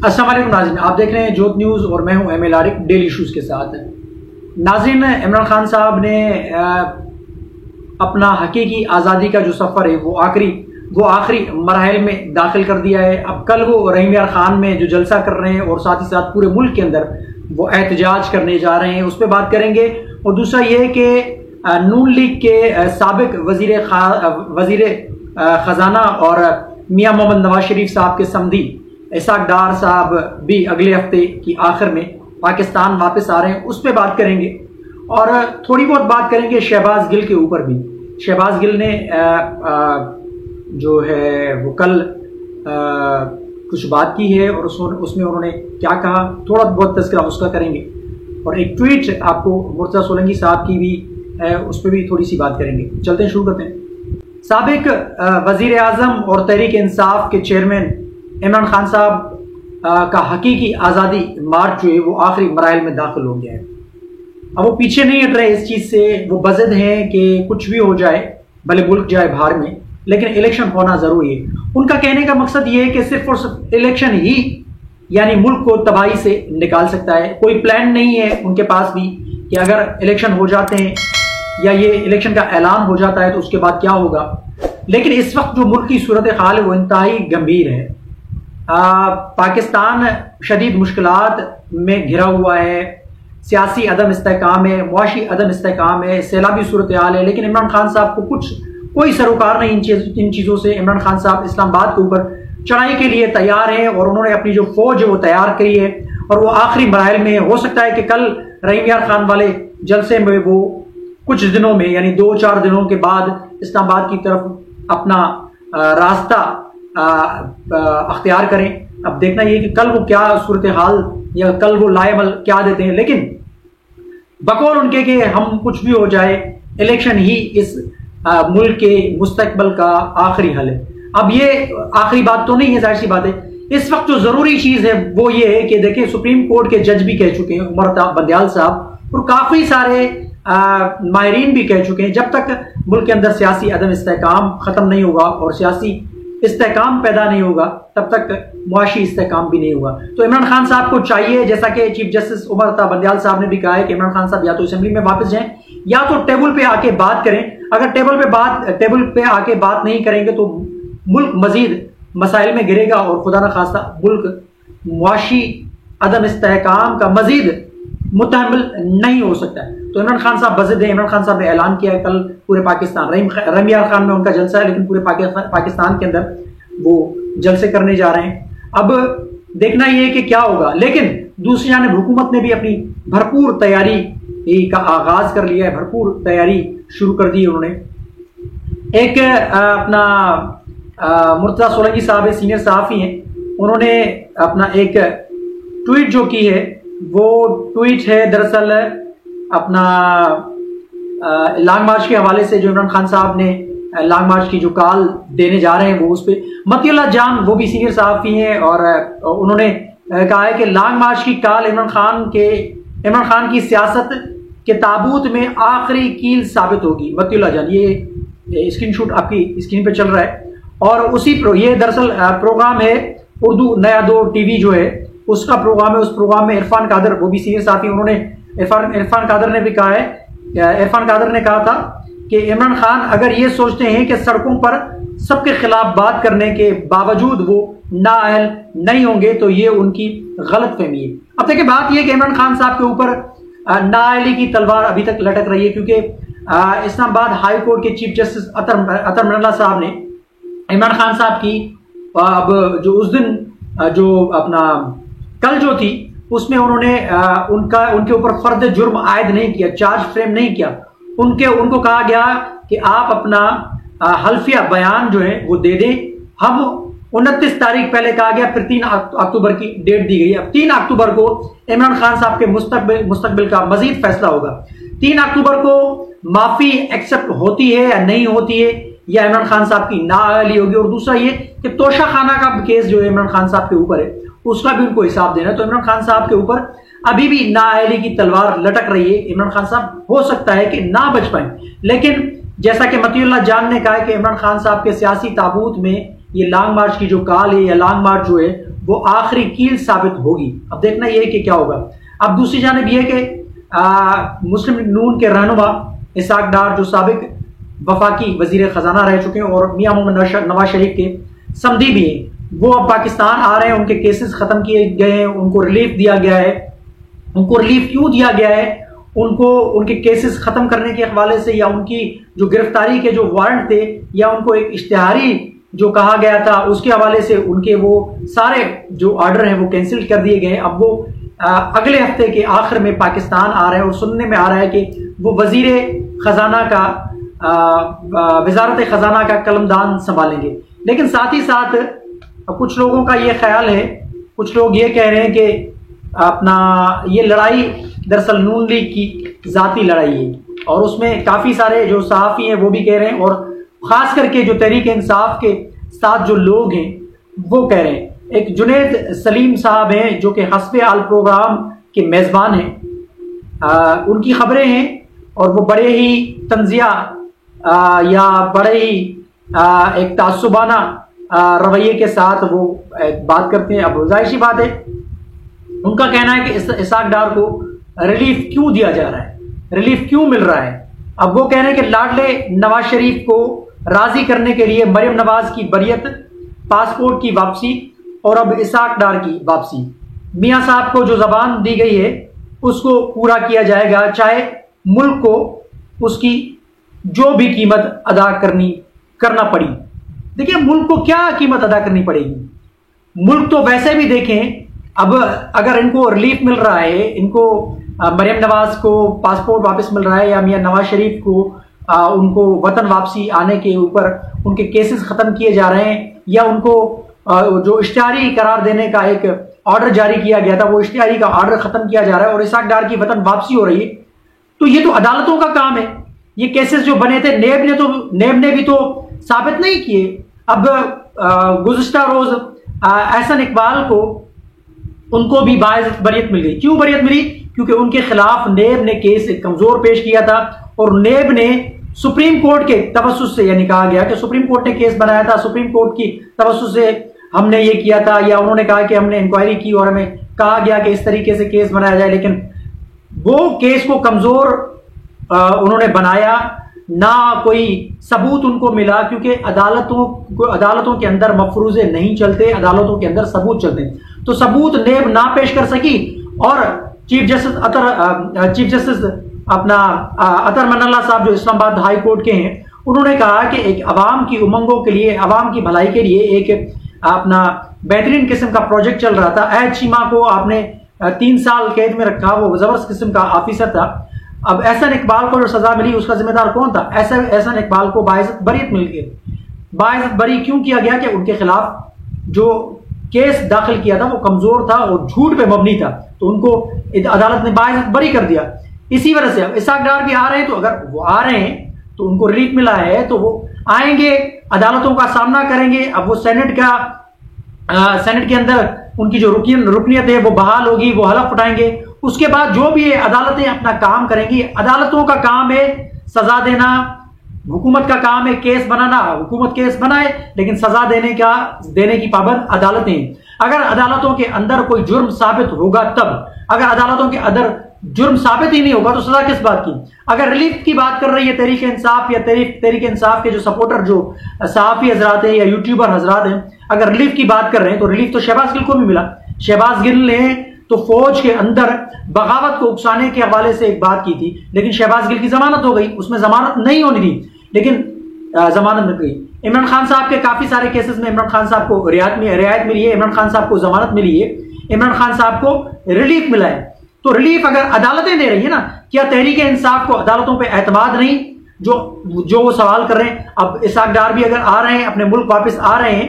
अस्सलाम वालेकुम नाज़रीन, आप देख रहे हैं जोत न्यूज़ और मैं हूं एम एल आरिक डेली इशूज़ के साथ। नाज़रीन, इमरान खान साहब ने अपना हकीकी आज़ादी का जो सफ़र है वो आखिरी मरहल में दाखिल कर दिया है। अब कल वो रहीम यार खान में जो जलसा कर रहे हैं और साथ ही साथ पूरे मुल्क के अंदर वो एहतजाज करने जा रहे हैं, उस पर बात करेंगे। और दूसरा ये कि नून लीग के साबिक वजीर खजाना और मियाँ मोहम्मद नवाज शरीफ साहब के समधी इसाक डार साहब भी अगले हफ्ते की आखिर में पाकिस्तान वापस आ रहे हैं, उस पर बात करेंगे। और थोड़ी बहुत बात करेंगे शहबाज गिल के ऊपर भी। शहबाज गिल ने जो है वो कल कुछ बात की है और उसमें उन्होंने क्या कहा, थोड़ा बहुत तज़किरा उसका करेंगे। और एक ट्वीट आपको मुर्तज़ा सोलंकी साहब की भी है, उस पर भी थोड़ी सी बात करेंगे। चलते हैं, शुरू करते हैं। साबिक वज़ीर आज़म और तहरीक इंसाफ के चेयरमैन इमरान खान साहब का हकीकी आज़ादी मार्च जो है वो आखिरी मराइल में दाखिल हो गया है। अब वो पीछे नहीं हट रहे इस चीज़ से, वो बज़द हैं कि कुछ भी हो जाए, भले मुल्क जाए बाहर में, लेकिन इलेक्शन होना ज़रूरी है। उनका कहने का मकसद ये है कि सिर्फ और सिर्फ इलेक्शन ही यानी मुल्क को तबाही से निकाल सकता है। कोई प्लान नहीं है उनके पास भी कि अगर इलेक्शन हो जाते हैं या ये इलेक्शन का ऐलान हो जाता है तो उसके बाद क्या होगा। लेकिन इस वक्त जो मुल्क की सूरत हाल है वो इंतहाई गंभीर है। पाकिस्तान शदीद मुश्किलात में घिरा हुआ है, सियासी अदम इस्तेहकाम है, मुआशी अदम इस्तेहकाम है, सैलाबी सूरत हाल है। लेकिन इमरान खान साहब को कोई सरोकार नहीं इन चीज़ों से। इमरान खान साहब इस्लामाबाद के ऊपर चढ़ाई के लिए तैयार हैं और उन्होंने अपनी जो फौज है वो तैयार करी है और वो आखिरी मराहल में हो सकता है कि कल रहीम यार खान वाले जलसे में वो कुछ दिनों में यानी 2-4 दिनों के बाद इस्लामाबाद की तरफ अपना रास्ता अख्तियार करें। अब देखना ये कि कल वो क्या सूरत हाल या कल वो लाएमल क्या देते हैं। लेकिन बकौल उनके कि हम कुछ भी हो जाए, इलेक्शन ही इस मुल्क के मुस्तकबल का आखिरी हल है। अब ये आखिरी बात तो नहीं है, जाहिर सी बात है। इस वक्त जो जरूरी चीज है वो ये है कि देखिए, सुप्रीम कोर्ट के जज भी कह चुके हैं, उमर बंदयाल साहब, और काफी सारे माहिरीन भी कह चुके हैं, जब तक मुल्क के अंदर सियासी अदम इस्तेहकाम खत्म नहीं होगा और सियासी इस्तेहकाम पैदा नहीं होगा तब तक मुआशी इस्तेहकाम भी नहीं होगा। तो इमरान खान साहब को चाहिए, जैसा कि चीफ जस्टिस उमर बंदयाल साहब ने भी कहा है, कि इमरान खान साहब या तो असेंबली में वापस जाएं या तो टेबल पे आके बात करें। अगर टेबल पे आके बात नहीं करेंगे तो मुल्क मजीद मसाइल में गिरेगा और खुदा न खास्ता मुल्क मुआशी अदम इस्तेहकाम का मजीद मुतहम्मिल नहीं हो सकता है। तो इमरान खान साहब बज़द हैं। इमरान खान साहब ने ऐलान किया है कल पूरे पाकिस्तान, रहीम यार खान में उनका जलसा है, लेकिन पूरे पाकिस्तान के अंदर वो जलसे करने जा रहे हैं। अब देखना ये है कि क्या होगा। लेकिन दूसरी जानिब हुकूमत ने भी अपनी भरपूर तैयारी का आगाज कर लिया है, भरपूर तैयारी शुरू कर दी है उन्होंने। एक अपना मुर्तज़ा सोलंकी साहब सीनियर सहाफ़ी हैं, उन्होंने अपना एक ट्वीट जो की है वो ट्वीट है दरअसल अपना लॉन्ग मार्च के हवाले से, जो इमरान खान साहब ने लॉन्ग मार्च की जो कॉल देने जा रहे हैं वो उस पर मतियुल्लाह जान, वो भी सीनियर सहाफ़ी हैं, और उन्होंने कहा है कि लॉन्ग मार्च की कॉल इमरान खान की सियासत के ताबूत में आखिरी कील साबित होगी। मतियुल्लाह जान, ये स्क्रीनशॉट आपकी स्क्रीन पे चल रहा है। और उसी ये दरअसल प्रोग्राम है उर्दू नया दौर टीवी जो है उसका प्रोग्राम है। उस प्रोग्राम में इरफान कादर, वो भी सीनियर साथी, उन्होंने इरफान कादर ने भी कहा है, इरफान कादर ने कहा था कि इमरान खान अगर ये सोचते हैं कि सड़कों पर सबके खिलाफ बात करने के बावजूद वो नाअहल नहीं होंगे तो ये उनकी गलतफहमी है। अब देखिए, बात यह कि इमरान खान साहब के ऊपर नाअहली की तलवार अभी तक लटक रही है, क्योंकि इस्लामाबाद हाई कोर्ट के चीफ जस्टिस अतर मनल्ला साहब ने इमरान खान साहब की अब जो उस दिन जो अपना कल जो थी उसमें उन्होंने उनके ऊपर फर्द जुर्म आयद नहीं किया, चार्ज फ्रेम नहीं किया। उनको कहा गया कि आप अपना हल्फिया बयान जो है वो दे दें। हम 29 तारीख पहले कहा गया, फिर 3 अक्टूबर की डेट दी गई। अब 3 अक्टूबर को इमरान खान साहब के मुस्तकबिल का मजीद फैसला होगा। 3 अक्टूबर को माफी एक्सेप्ट होती है या नहीं होती है, या इमरान खान साहब की नाअहली होगी। और दूसरा ये कि तोशा खाना का केस जो है इमरान खान साहब के ऊपर है उसका भी उनको हिसाब देना है। तो इमरान खान साहब के ऊपर अभी भी नाअहली की तलवार लटक रही है। इमरान खान साहब हो सकता है कि ना बच पाए, लेकिन जैसा कि मतियुल्लाह जान ने कहा है कि इमरान खान साहब के सियासी ताबूत में ये लॉन्ग मार्च की जो कॉल है या लॉन्ग मार्च जो है वो आखिरी कील साबित होगी। अब देखना यह है कि क्या होगा। अब दूसरी जानिब यह कि मुस्लिम नून के रहनुमा इसहाक डार जो साबिक वफाकी वजीर खजाना रह चुके हैं और मियां मोहम्मद नवाज शरीफ के समधी भी हैं, वो अब पाकिस्तान आ रहे हैं। उनके केसेस खत्म किए गए हैं, उनको रिलीफ दिया गया है। उनको रिलीफ क्यों दिया गया है? उनको उनके केसेस खत्म करने के हवाले से, या उनकी जो गिरफ्तारी के जो वारंट थे, या उनको एक इश्तिहारी जो कहा गया था उसके हवाले से उनके वो सारे जो ऑर्डर हैं वो कैंसिल कर दिए गए। अब वो अगले हफ्ते के आखिर में पाकिस्तान आ रहे हैं और सुनने में आ रहा है कि वो वजीर खजाना का वजारत खजाना का कलमदान संभालेंगे। लेकिन साथ ही साथ कुछ लोगों का ये ख्याल है, कुछ लोग ये कह रहे हैं कि अपना ये लड़ाई दरअसल नून लीग की जाती लड़ाई है, और उसमें काफ़ी सारे जो सहाफ़ी हैं वो भी कह रहे हैं, और ख़ास करके जो तहरीक इंसाफ के साथ जो लोग हैं वो कह रहे हैं। एक जुनैद सलीम साहब हैं जो कि हस्बे आल प्रोग्राम के मेज़बान हैं, उनकी खबरें हैं और वो बड़े ही तंजिया या बड़े ही एक तासुबाना रवैये के साथ वो बात करते हैं। अब जाहिर सी बात है, उनका कहना है कि इसहाक डार को रिलीफ क्यों दिया जा रहा है, रिलीफ क्यों मिल रहा है। अब वो कह रहे हैं कि लाडले नवाज शरीफ को राजी करने के लिए मरियम नवाज की बरियत, पासपोर्ट की वापसी और अब इसहाक डार की वापसी, मियां साहब को जो जबान दी गई है उसको पूरा किया जाएगा, चाहे मुल्क को उसकी जो भी कीमत अदा करना पड़ी। देखिए, मुल्क को क्या कीमत अदा करनी पड़ेगी? मुल्क तो वैसे भी देखें, अब अगर इनको रिलीफ मिल रहा है, इनको मरियम नवाज को पासपोर्ट वापस मिल रहा है, या मियां नवाज शरीफ को उनको वतन वापसी आने के ऊपर उनके केसेस खत्म किए जा रहे हैं, या उनको जो इश्तिहारी करार देने का एक ऑर्डर जारी किया गया था वो इश्तिहारी का ऑर्डर खत्म किया जा रहा है और इसहाक डार की वतन वापसी हो रही है, तो ये तो अदालतों का काम है। ये केसेस जो बने थे नेब ने भी तो साबित नहीं किए। अब गुज़िश्ता रोज एहसन इकबाल को उनको भी बाइज्जत बरियत मिल गई। क्यों बरियत मिली? क्योंकि उनके खिलाफ नेब ने केस कमजोर पेश किया था, और नेब ने सुप्रीम कोर्ट के तवस्सुस से, यानी कहा गया कि सुप्रीम कोर्ट ने केस बनाया था, सुप्रीम कोर्ट की तवस्सुस से हमने ये किया था, या उन्होंने कहा कि हमने इंक्वायरी की और हमें कहा गया कि इस तरीके से केस बनाया जाए, लेकिन वो केस को कमजोर उन्होंने बनाया, ना कोई सबूत उनको मिला, क्योंकि अदालतों के अंदर मफरूजे नहीं चलते, अदालतों के अंदर सबूत चलते हैं। तो सबूत नेब ना पेश कर सकी, और चीफ जस्टिस अपना अतर मनल्ला साहब जो इस्लामाबाद हाई कोर्ट के हैं, उन्होंने कहा कि एक अवाम की उमंगों के लिए, अवाम की भलाई के लिए एक अपना बेहतरीन किस्म का प्रोजेक्ट चल रहा था। ऐद चीमा को आपने 3 साल कैद में रखा, वो जबरदस्त किस्म का ऑफिसर था। अब एहसन इकबाल को जो सजा मिली उसका जिम्मेदार कौन था? एहसन इकबाल को बाइज्जत बरियत मिल गई। बाइज्जत बरी क्यों किया गया? कि उनके खिलाफ जो केस दाखिल किया था वो कमजोर था और झूठ पे मबनी था, तो उनको अदालत ने बाइज्जत बरी कर दिया। इसी वजह से अब इसहाक डार भी आ रहे हैं, तो अगर वो आ रहे हैं तो उनको रिलीफ मिला है, तो वो आएंगे, अदालतों का सामना करेंगे। अब वो सेनेट के अंदर उनकी जो रुकनियत है वो बहाल होगी, वो हलफ उठाएंगे। उसके बाद जो भी है अदालतें अपना काम करेंगी। अदालतों का काम है सजा देना, हुकूमत का काम है केस बनाना। हुकूमत केस बनाए, लेकिन सजा देने की पाबंद अदालतें। अगर अदालतों के अंदर कोई जुर्म साबित होगा तब, अगर अदालतों के अंदर जुर्म साबित ही नहीं होगा तो सजा किस बात की? अगर रिलीफ की बात कर रही है तहरीक इंसाफ, या तहरीक इंसाफ के जो सपोर्टर, जो सहाफी हजरात हैं या यूट्यूबर हजरात हैं, अगर रिलीफ की बात कर रहे हैं तो रिलीफ तो शहबाज गिल को भी मिला। शहबाज गिल ने तो फौज के अंदर बगावत को उकसाने के हवाले से एक बात की थी, लेकिन शहबाज गिल की जमानत हो गई। उसमें जमानत नहीं होनी थी, लेकिन जमानत मिल गई। इमरान खान साहब के काफी सारे केसेस में इमरान खान साहब को रियायत मिली है, इमरान खान साहब को जमानत मिली है, इमरान खान साहब को रिलीफ मिला है। तो रिलीफ अगर अदालतें दे रही है ना, क्या तहरीक इंसाफ को अदालतों पे एतमाद नहीं, जो वो सवाल कर रहे हैं? अब इसहाक डार भी अगर आ रहे हैं, अपने मुल्क वापस आ रहे हैं,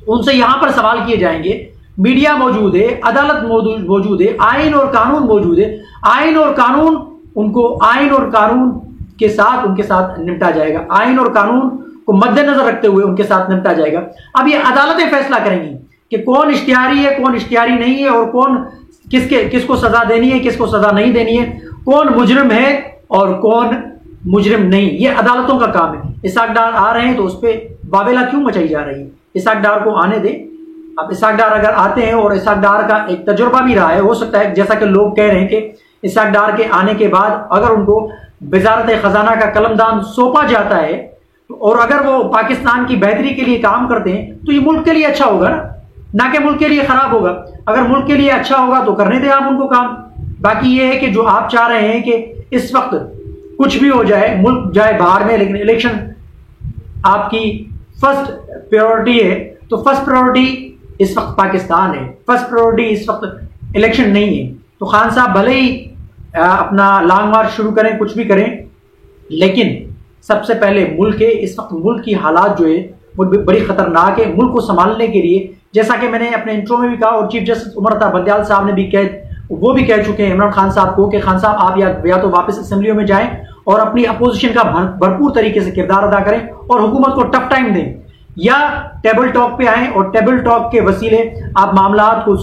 उनसे यहां पर सवाल किए जाएंगे। मीडिया मौजूद है, अदालत मौजूद है, आइन और कानून मौजूद है। आइन और कानून के साथ उनके साथ निपटा जाएगा, आइन और कानून को मद्देनजर रखते हुए उनके साथ निपटा जाएगा। अब ये अदालतें फैसला करेंगी कि कौन इश्तिहारी है, कौन इश्तिहारी नहीं है, और कौन किसको सजा देनी है, किसको सजा नहीं देनी है, कौन मुजरिम है और कौन मुजरिम नहीं। ये अदालतों का काम है। इसहाक डार आ रहे हैं तो उस पर बाबेला क्यों मचाई जा रही है? इसहाक डार को आने दे, अब इसाक डार अगर आते हैं, और इसाक डार का एक तजुर्बा भी रहा है, हो सकता है जैसा कि लोग कह रहे हैं कि इसाक डार के आने के बाद अगर उनको वजारत खजाना का कलमदान सौंपा जाता है और अगर वो पाकिस्तान की बेहतरी के लिए काम करते हैं तो ये मुल्क के लिए अच्छा होगा ना कि मुल्क के लिए खराब होगा। अगर मुल्क के लिए अच्छा होगा तो करने दें आप उनको काम। बाकी ये है कि जो आप चाह रहे हैं कि इस वक्त कुछ भी हो जाए, मुल्क जाए बाहर में, लेकिन इलेक्शन आपकी फर्स्ट प्रायोरिटी है, तो फर्स्ट प्रायोरिटी इस वक्त पाकिस्तान है, फर्स्ट प्रायोरिटी इस वक्त इलेक्शन नहीं है। तो खान साहब भले ही अपना लॉन्ग मार्च शुरू करें, कुछ भी करें, लेकिन सबसे पहले मुल्क के इस वक्त मुल्क की हालात जो है वो बड़ी खतरनाक है। मुल्क को संभालने के लिए, जैसा कि मैंने अपने इंट्रो में भी कहा और चीफ जस्टिस उमर अता बंदयाल साहब ने भी वो भी कह चुके हैं इमरान खान साहब को कि खान साहब आप या तो वापस असेंबलियों में जाएं और अपनी अपोजिशन का भरपूर तरीके से किरदार अदा करें और हुकूमत को टफ टाइम दें, या टेबल टॉक पे आए और टेबल टॉक के वसीले आप मामलात को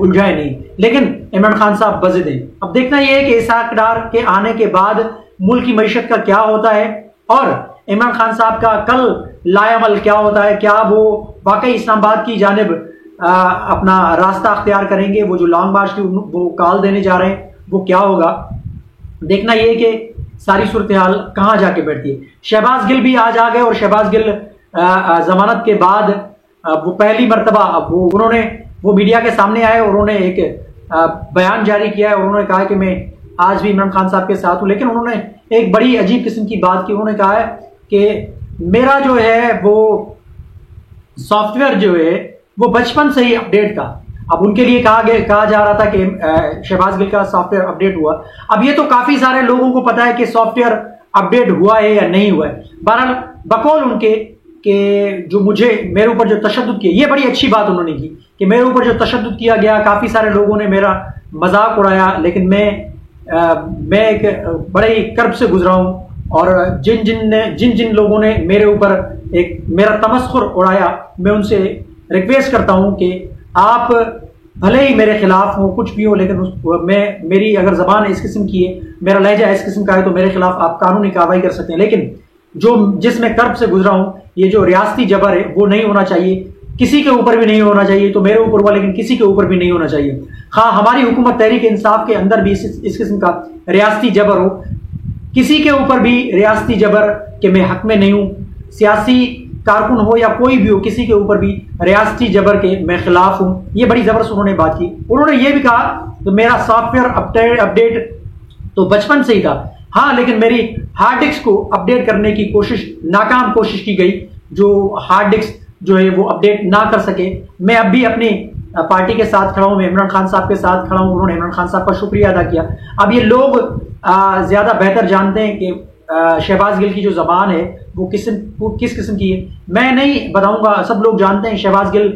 उलझाएं नहीं, लेकिन इमरान खान साहब बजे दें। अब देखना यह है कि इसाक डार के आने के बाद मुल्क की मईशत का क्या होता है और इमरान खान साहब का कल लाएअमल क्या होता है। क्या वो वाकई इस्लामाबाद की जानिब अपना रास्ता अख्तियार करेंगे, वो जो लॉन्ग मार्च की वो कॉल देने जा रहे हैं वो क्या होगा। देखना यह है कि सारी सूरत हाल कहाँ जाके बैठती है। शहबाज गिल भी आज आ गए और शहबाज गिल जमानत के बाद वो पहली मरतबा उन्होंने मीडिया के सामने आए और उन्होंने एक बयान जारी किया है और उन्होंने कहा कि मैं आज भी इमरान खान साहब के साथ हूं, लेकिन उन्होंने एक बड़ी अजीब किस्म की बात की। उन्होंने कहा है कि मेरा जो है वो सॉफ्टवेयर जो है वो बचपन से ही अपडेट था। अब उनके लिए कहा जा रहा था कि शहबाज गिल का सॉफ्टवेयर अपडेट हुआ। अब ये तो काफी सारे लोगों को पता है कि सॉफ्टवेयर अपडेट हुआ है या नहीं हुआ है। बहरहाल बकौल उनके कि जो मेरे ऊपर जो तशद्दुद किया, ये बड़ी अच्छी बात उन्होंने की कि मेरे ऊपर जो तशद्दुद किया गया, काफी सारे लोगों ने मेरा मजाक उड़ाया, लेकिन मैं एक बड़े ही कर्ब से गुजरा हूं और जिन लोगों ने मेरे ऊपर एक मेरा तमस्खुर उड़ाया, मैं उनसे रिक्वेस्ट करता हूं कि आप भले ही मेरे खिलाफ हो, कुछ भी हो, लेकिन मेरी अगर जबान इस किस्म की है, मेरा लहजा इस किस्म का है, तो मेरे खिलाफ आप कानूनी कार्रवाई कर सकते हैं। लेकिन जिसमें कर्ब से गुजरा हूं, ये जो रियासती जबर है वो नहीं होना चाहिए, किसी के ऊपर भी नहीं होना चाहिए। तो मेरे ऊपर हुआ, लेकिन किसी के ऊपर भी नहीं होना चाहिए। हाँ, हमारी हुकूमत तहरीक इंसाफ के अंदर भी इस किस्म का रियासती जबर हो, किसी के ऊपर भी रियासती जबर के मैं हक में नहीं हूं। सियासी कारकुन हो या कोई भी हो, किसी के ऊपर भी रियासती जबर के मैं खिलाफ हूं। ये बड़ी जबरदस्त उन्होंने बात की। उन्होंने ये भी कहा कि मेरा सॉफ्टवेयर अपडेट तो बचपन से ही था, हाँ, लेकिन मेरी हार्ड डिस्क को अपडेट करने की नाकाम कोशिश की गई, जो हार्ड डिस्क जो है वो अपडेट ना कर सके। मैं अब भी अपनी पार्टी के साथ खड़ा हूं, मैं इमरान खान साहब के साथ खड़ा हूं। उन्होंने इमरान खान साहब का शुक्रिया अदा किया। अब ये लोग ज्यादा बेहतर जानते हैं कि शहबाज गिल की जो जबान है वो किस किस्म की है। मैं नहीं बताऊंगा, सब लोग जानते हैं शहबाज गिल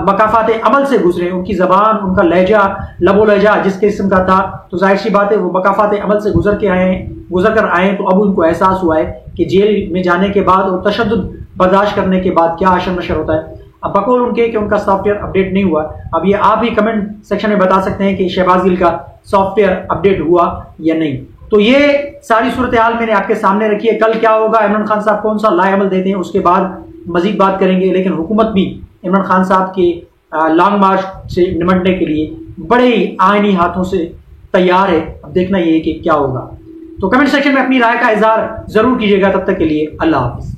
मकाफात अमल से गुजरे। उनकी जबान, उनका लहजा, लबो लहजा जिस किस्म का था, तो जाहिर सी बात है वो मकाफात अमल से गुजर कर आए। तो अब उनको एहसास हुआ है कि जेल में जाने के बाद और तशद्दुद बर्दाश्त करने के बाद क्या अशर नशर होता है। अब बकौल उनके कि उनका सॉफ्टवेयर अपडेट नहीं हुआ। अब ये आप भी कमेंट सेक्शन में बता सकते हैं कि शहबाज गिल का सॉफ्टवेयर अपडेट हुआ या नहीं। तो ये सारी सूरत हाल मैंने आपके सामने रखी है। कल क्या होगा, इमरान खान साहब कौन सा लाएअमल देते हैं, उसके बाद मजीद बात करेंगे। लेकिन हुकूमत भी इमरान खान साहब के लॉन्ग मार्च से निपटने के लिए बड़े ही आईनी हाथों से तैयार है। अब देखना ये है कि क्या होगा। तो कमेंट सेक्शन में अपनी राय का इजहार जरूर कीजिएगा। तब तक के लिए अल्लाह हाफिज।